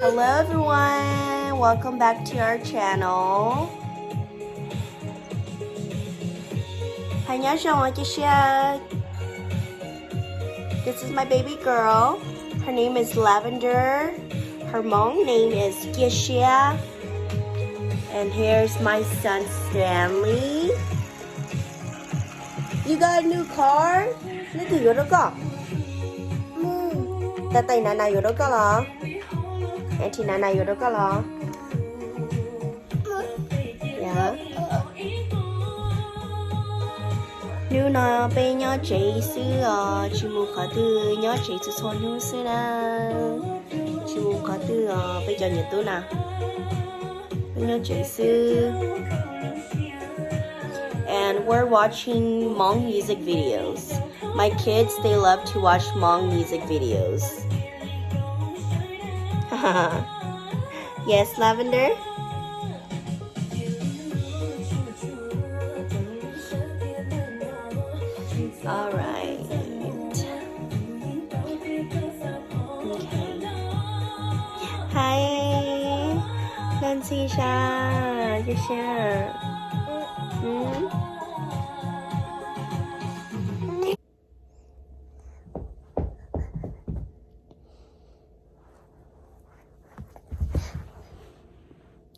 Hello everyone, welcome back to our channel. 안녕하세요. This is my baby girl. Her name is Lavender. Her mom name is Gisha. And here's my son Stanley. You got a new car? Nó thì vô đó có. Ta tay nana vô đó có lo. Auntie nana vô đó có lo. Yeah. Nếu nó bé nhỏ trẻ xưa chỉ muốn có từ nhỏ trẻ từ số nhỏ xưa nè. Chỉ muốn có từ bây giờ nhật tôi nè. Bé nhỏ trẻ xưa. And we're watching Hmong music videos. My kids, they love to watch Hmong music videos. Yes, Lavender? All right. Okay. Hi, Nancy Sha. Sha.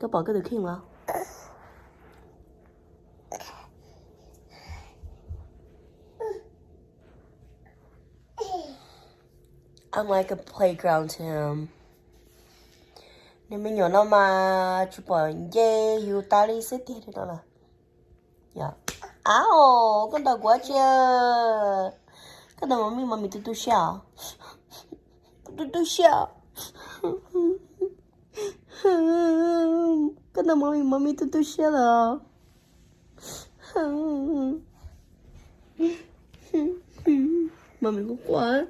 Có bỏ cái điều khiển không? I'm like a playground to him. Nên mình nhỏ nó mà chụp bỏ dê yêu ta đi xếp tiền thì đó là. Dạ. Áo, con đau quá chưa? Con đau mami tu sao? Tu sao? Con đau mami tu sao là? Mami có quá.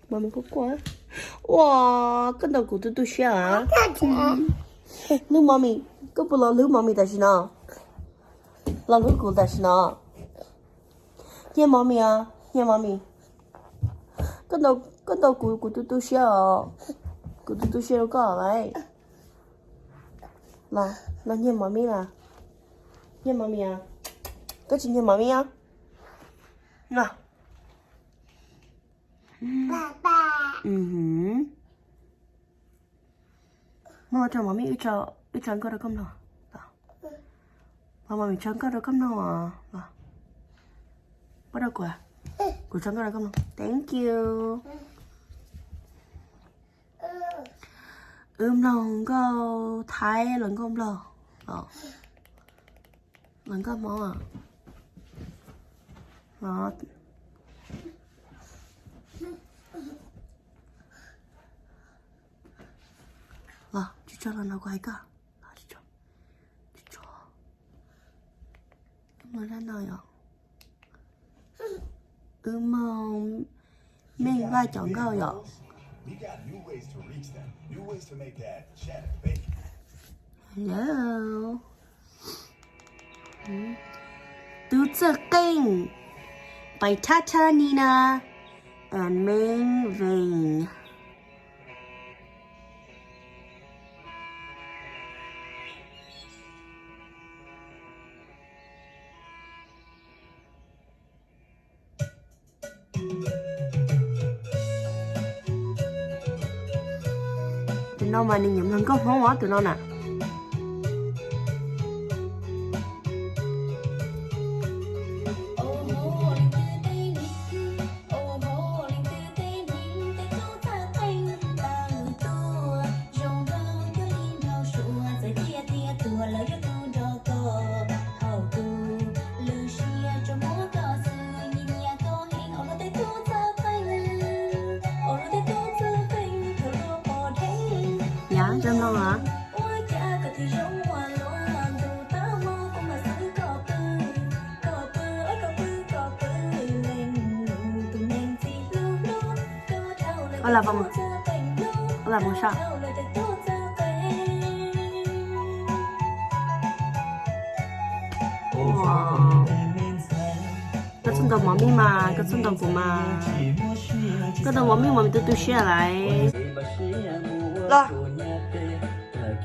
Mami có quá. Wow, con đầu của tôi sao à? Lưu mami, có bao lâu lưu mami ta xin nào? Lâu lưu của ta xin nào? Nha mami à, nha mami. Con đầu của tôi sao à? Của tôi sao đâu có vậy? Là nha mami là. Nha mami à? Có chuyện nha mami à? Nào. Mà cho mami ít chọn có được không nào? Mà mami chọn có được không nào à? Bắt đầu của chọn có được không nào? Thank you. Lòng có thái lần không lo. Lần có món à? Đó. 진짜 나고 할까? 진짜 뭐라나요? mình vai chọn câu rồi. Hello. Tứ Tự Kinh by Tata Nina and Minh Vinh. Tụi nó mà đi nhậm lần có món hóa tụi nó nè. Dạ, trong đâu hả? Là vòng sao? Wow. Cái chân đầu mỏng mà, cái chân đầu của mà. Cái đầu mỏng mình từ từ xe lại. lo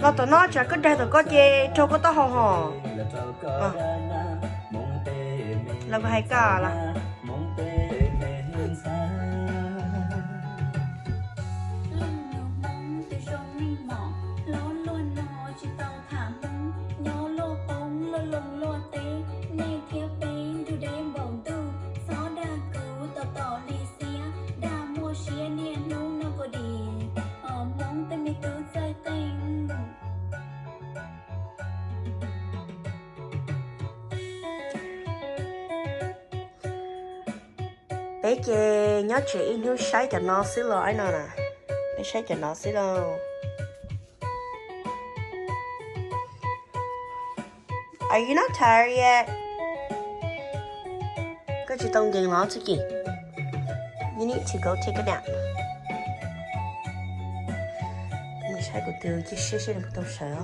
lo tụi nó chả có đây tụi có chê cho có tao hò hò là có hai cả là bé kia nhớ chị nhớ sai cho nó xíu rồi anh nè bé sai cho nó xíu đâu Are you not tired yet? Có chị tông dừng nó chứ kì You need to go take a nap Mình sai của từ chứ sẽ được tông sợ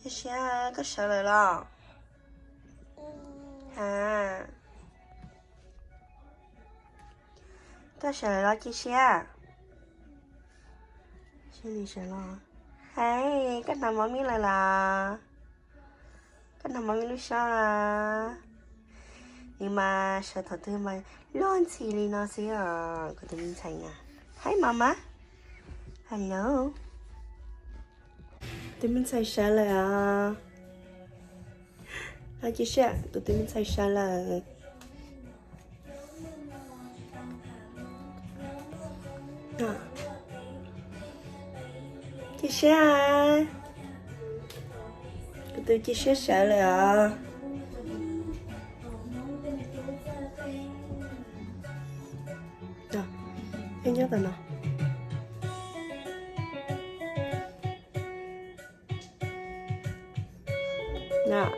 Cái xe có sợ rồi lo à có sợ rồi lo chia xe xe gì sợ lo hay cách nào mà biết là cách nào mà biết lúc sau là nhưng mà sợ thật thứ mà lon xì đi nó xí à có thể mình thành à hi mama hello tụi mình xài xa là hai chiếc xe tụi mình xài xa là chiếc xe à tụi chiếc xe xa là anh nhớ tao nào nào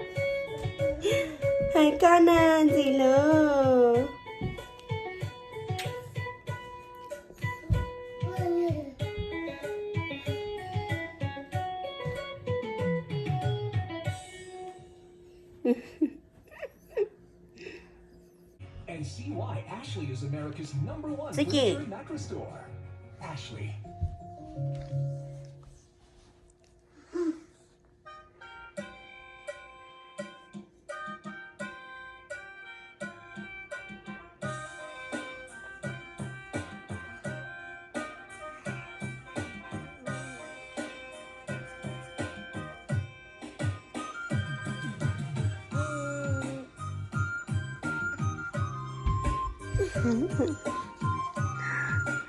hai con à gì nữa And see why Ashley is America's #1 grocery macro store. Ashley.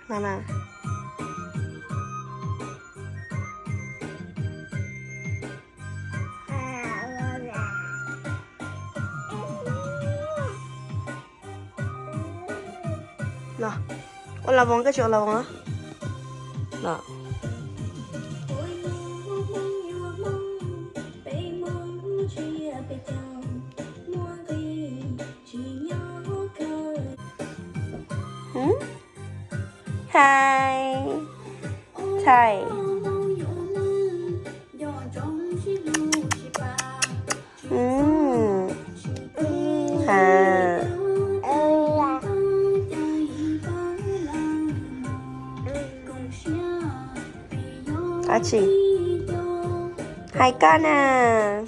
Mana Nào, con là vòng cái chỗ là vòng á Nào Hi Thầy chị hai con à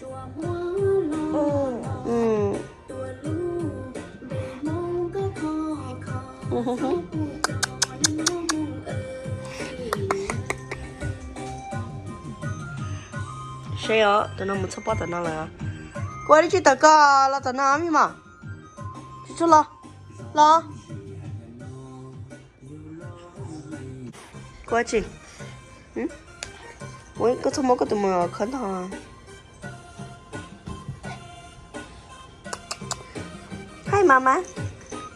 Share tụi nó một số bao tụi nó là qua đi chị tao có là tụi nó mà chị cho lo qua chị 왜 그거 먹어도 뭐 큰다. Hi mama.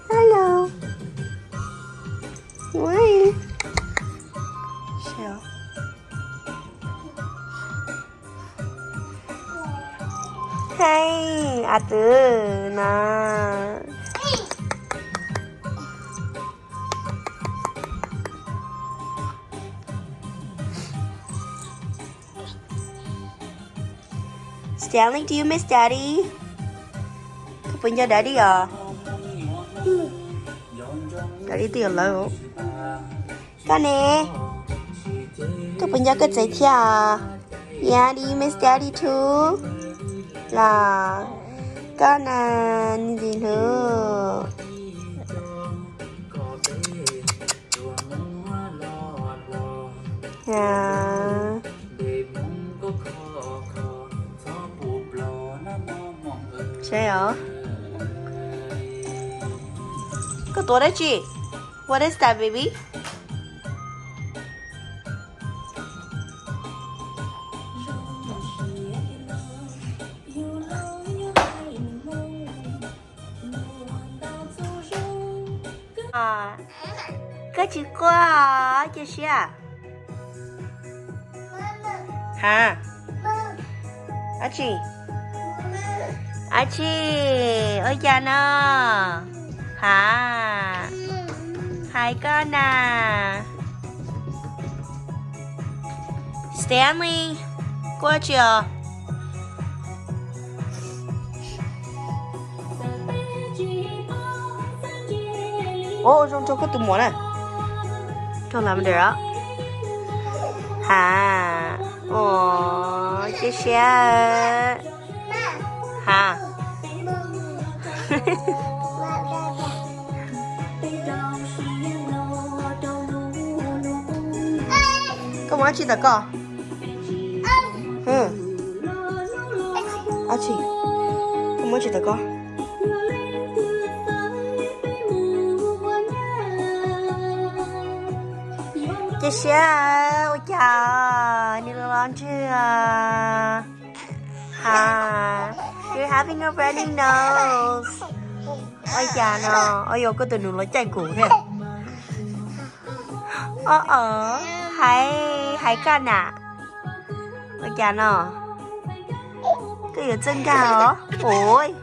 Hello. Ui. Sao? à từ nè Stanley, do you miss Daddy? Cái bên nhà Daddy à? Daddy tiền lâu. Cái nè. Cái bên nhà cái gì thế à? Yeah, do you miss Daddy too? Là cái này như gì nữa? Yeah. Say hả? Cóตัวđấy chị? What is that, baby? À, cái chữ qua à, chị xí à? Hả? À chị? À chị, ơi cha nó. Hả? Hai con à? Stanley, qua chưa? Ồ, trong cái tụi món này. Trong làm được đó. Hả? Ồ, chị xe. Hả? Có muốn chị đã có? Ừ. À chị. Có muốn chị đã có? Chị xe, ôi chà, đi lon chưa? Hả? You're having a runny nose. Ôi chà nó, ôi dồi, có từ nụ nó chạy củ thế. Hai con à? Ôi chà nó. Cái ở chân cao hả? Ôi.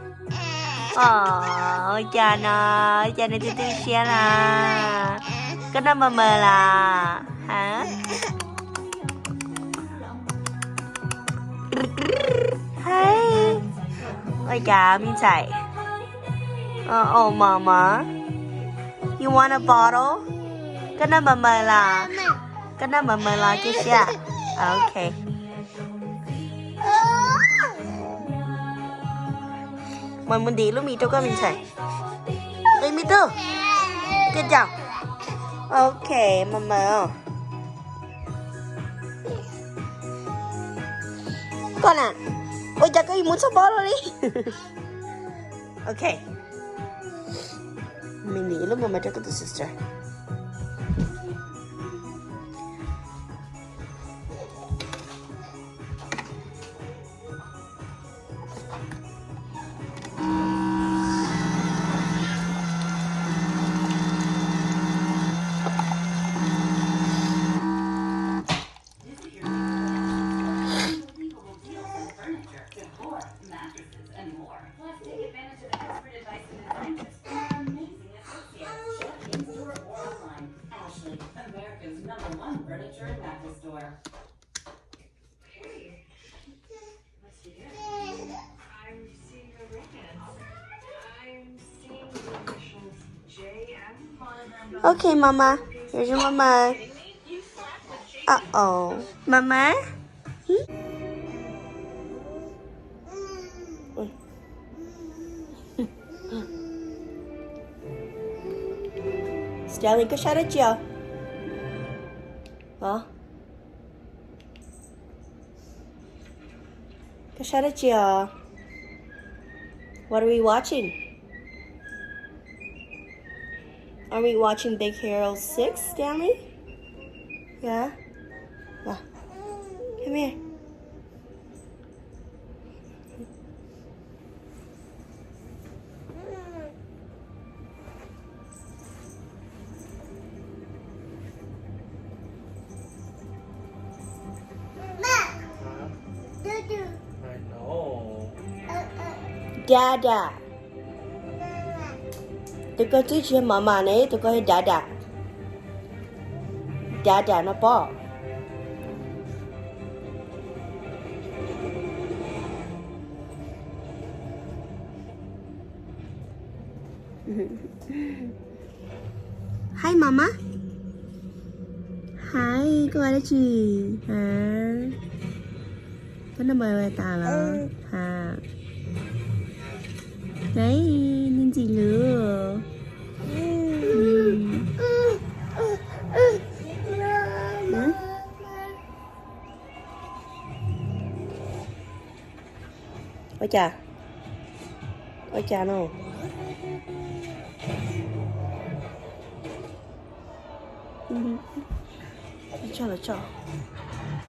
Ôi chà nó từ từ xe là. Cái nó mờ mờ là. Hả? Hey. Ôi chà, mình chạy. Oh, mama. You want a bottle? Cái nó mờ mờ là. Cái nó mờ mờ là chứ sao? Okay. Mình đi lúc mình cho con mình chạy. Đây mi tư. Good job. Okay, mama. Con à? Ôi chà, cái gì muốn sắp bó rồi đi. Okay. Mình nghĩ lúc mà mẹ cho cái sister. America's #1 furniture and mattress store. I'm seeing a ring. I'm seeing the initials JM. Okay, Mama. Here's your Mama. Uh-oh. Mama? Stanley có sao đó chưa? Hả? Có sao đó chưa? What are we watching? Are we watching Big Hero 6, Stanley? Yeah? Come here. I know. Dada. Tôi có chữ chuyện mama này, tôi có hết Dada. Dada nó bỏ. Hi mama. Hi, có ai đó chị? Hả? Cái nó bơi tà là hả? Đấy, nhìn gì nữa? Ôi cha nó. Cho là cho.